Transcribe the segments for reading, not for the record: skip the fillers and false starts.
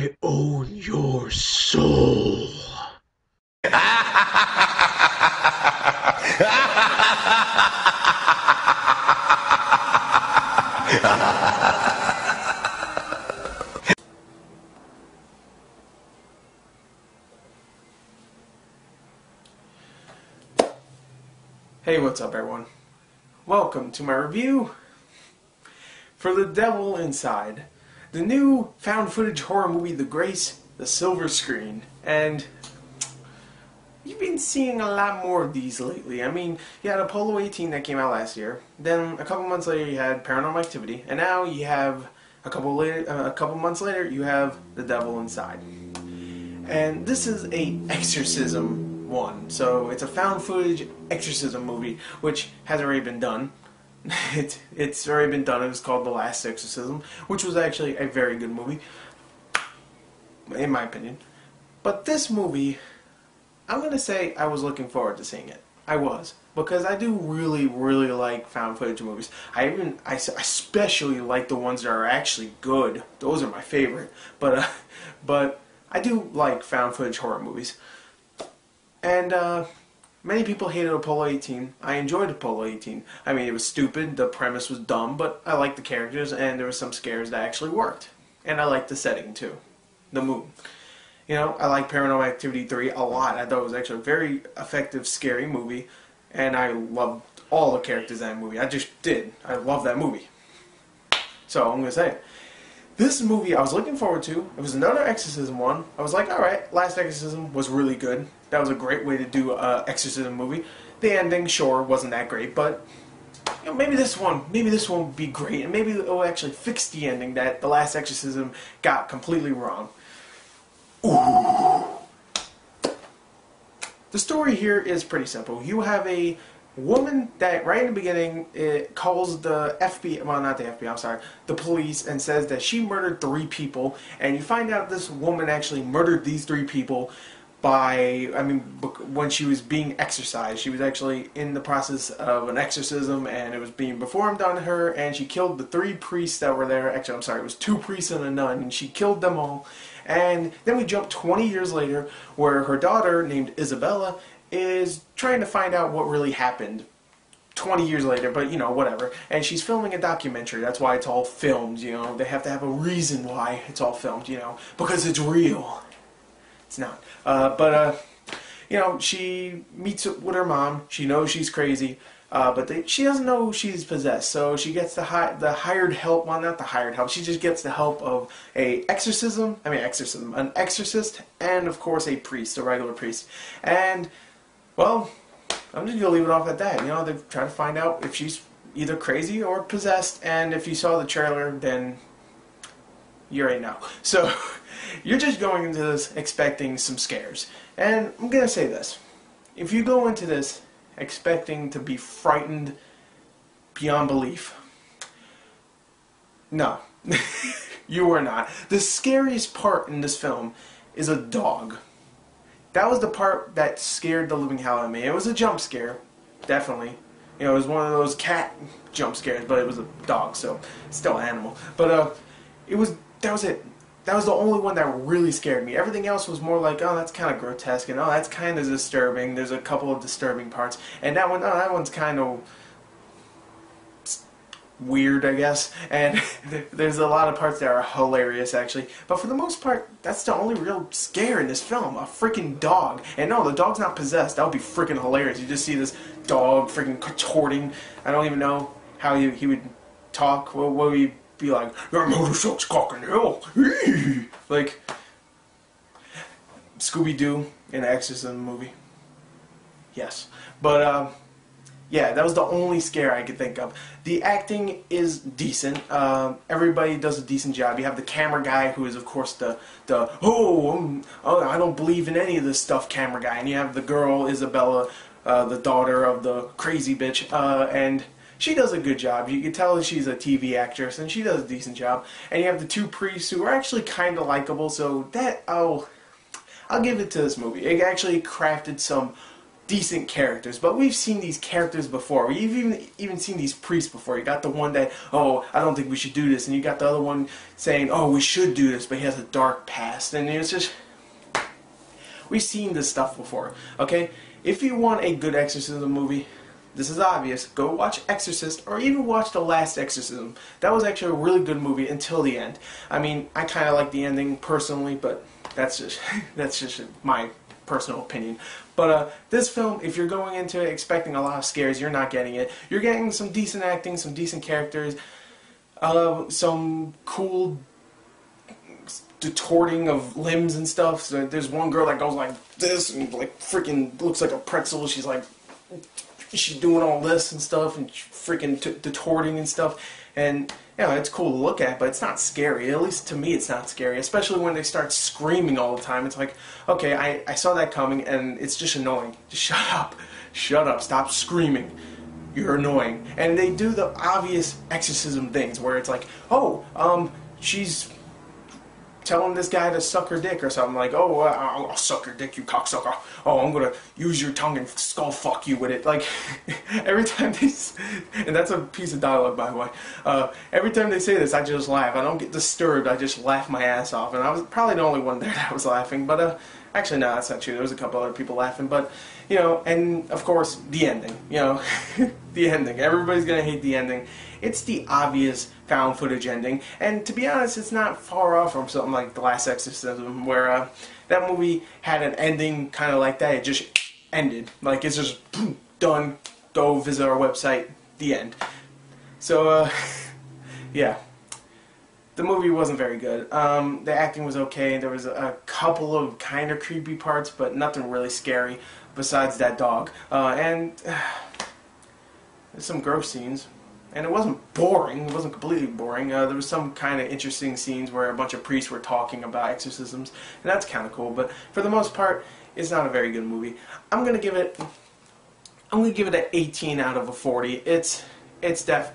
I own your soul. Hey, what's up everyone? Welcome to my review for The Devil Inside, the new found footage horror movie The Grace, the Silver Screen. And you've been seeing a lot more of these lately. I mean, you had Apollo 18 that came out last year, then a couple months later you had Paranormal Activity, and now you have a couple months later you have The Devil Inside. And this is a exorcism one, so it's a found footage exorcism movie, which has already been done. It's already been done. It was called The Last Exorcism, which was actually a very good movie, in my opinion. But this movie, I'm going to say I was looking forward to seeing it. I was, because I do really, really like found footage movies. I especially like the ones that are actually good. Those are my favorite. But I do like found footage horror movies. And many people hated Apollo 18. I enjoyed Apollo 18. I mean, it was stupid, the premise was dumb, but I liked the characters, and there were some scares that actually worked. And I liked the setting, too. The moon. You know, I like Paranormal Activity 3 a lot. I thought it was actually a very effective, scary movie, and I loved all the characters in that movie. I just did. I love that movie. So, I'm going to say it. This movie I was looking forward to. It was another exorcism one. I was like, alright, Last Exorcism was really good. That was a great way to do an exorcism movie. The ending, sure, wasn't that great, but you know, maybe this one will be great, and maybe it will actually fix the ending that The Last Exorcism got completely wrong. Ooh. The story here is pretty simple. You have a woman that right in the beginning calls the FBI, well not the FBI, I'm sorry, the police, and says that she murdered 3 people, and you find out this woman actually murdered these 3 people when she was being exorcised. She was actually in the process of an exorcism, and it was being performed on her, and she killed the 3 priests that were there. Actually, I'm sorry, it was 2 priests and a nun, and she killed them all. And then we jump 20 years later, where her daughter, named Isabella, is trying to find out what really happened 20 years later, but you know, whatever. And she's filming a documentary. That's why it's all filmed, you know. They have to have a reason why it's all filmed, you know, because it's real. It's not. You know, she meets with her mom. She knows she's crazy, but she doesn't know she's possessed. So she gets the hired help. Well, not the hired help. She just gets the help of an exorcist, and of course a priest, a regular priest. And well, I'm just gonna leave it off at that. You know, they try to find out if she's either crazy or possessed. And if you saw the trailer, then you already know. So you're just going into this expecting some scares. And I'm going to say this. If you go into this expecting to be frightened beyond belief, no. You are not. The scariest part in this film is a dog. That was the part that scared the living hell out of me. It was a jump scare, definitely. You know, it was one of those cat jump scares, but it was a dog, so it's still an animal. But that was it. That was the only one that really scared me. Everything else was more like, oh, that's kind of grotesque, and oh, that's kind of disturbing. There's a couple of disturbing parts. And that one, oh, that one's kind of weird, I guess. And there's a lot of parts that are hilarious, actually. But for the most part, that's the only real scare in this film. A freaking dog. And no, the dog's not possessed. That would be freaking hilarious. You just see this dog freaking contorting. I don't even know how he would talk. What would he be like? Your motor sucks cock in hell. Like Scooby-Doo in the Exorcism movie. Yes. But yeah, that was the only scare I could think of. The acting is decent. Everybody does a decent job. You have the camera guy, who is of course the I don't believe in any of this stuff camera guy, and you have the girl Isabella, the daughter of the crazy bitch, and she does a good job. You can tell she's a TV actress, and she does a decent job. And you have the 2 priests who are actually kind of likable, so that, I'll give it to this movie. It actually crafted some decent characters, but we've seen these characters before. We've even seen these priests before. You got the one that, oh, I don't think we should do this, and you got the other one saying, oh, we should do this, but he has a dark past, and it's just, we've seen this stuff before, okay? If you want a good exorcism movie, this is obvious, go watch Exorcist, or even watch The Last Exorcism. That was actually a really good movie until the end. I mean, I kind of like the ending personally, but that's just my personal opinion. But this film, if you're going into it expecting a lot of scares, you're not getting it. You're getting some decent acting, some decent characters, some cool distorting of limbs and stuff. So there's one girl that goes like this and like freaking looks like a pretzel. She's doing all this and stuff and freaking distorting and stuff. And you know, it's cool to look at, but it's not scary. At least to me, it's not scary. Especially when they start screaming all the time. It's like, okay, I saw that coming, and it's just annoying. Just shut up. Shut up. Stop screaming. You're annoying. And they do the obvious exorcism things where it's like, oh, she's telling this guy to suck her dick or something, like, oh, I'll suck your dick, you cocksucker. Oh, I'm gonna use your tongue and skull fuck you with it. Like, every time they, and that's a piece of dialogue, by the way. Every time they say this, I just laugh. I don't get disturbed. I just laugh my ass off. And I was probably the only one there that was laughing. But actually, no, that's not true. There was a couple other people laughing. But you know, and of course, the ending. You know, the ending. Everybody's gonna hate the ending. It's the obvious found footage ending, and to be honest, it's not far off from something like The Last Exorcism, where that movie had an ending kind of like that. It just ended. Like, it's just boom, done. Go visit our website. The end. So, yeah. The movie wasn't very good. The acting was okay. There was a couple of kind of creepy parts, but nothing really scary besides that dog. And there's some gross scenes. And it wasn't boring. It wasn't completely boring. There was some kind of interesting scenes where a bunch of priests were talking about exorcisms, and that's kind of cool. But for the most part, it's not a very good movie. I'm gonna give it an 18 out of a 40. It's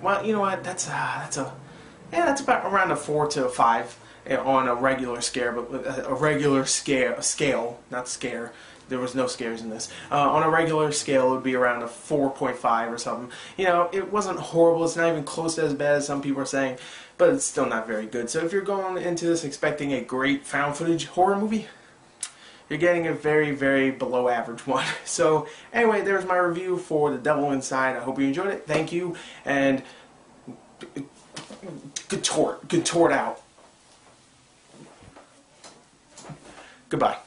well, you know what? That's about around a 4 to a 5 on a regular scare, but with a regular scale, not scare. There was no scares in this. On a regular scale, it would be around a 4.5 or something. You know, it wasn't horrible. It's not even close to as bad as some people are saying, but it's still not very good. So if you're going into this expecting a great found footage horror movie, you're getting a very, very below average one. So anyway, there's my review for The Devil Inside. I hope you enjoyed it. Thank you, and contort out. Goodbye.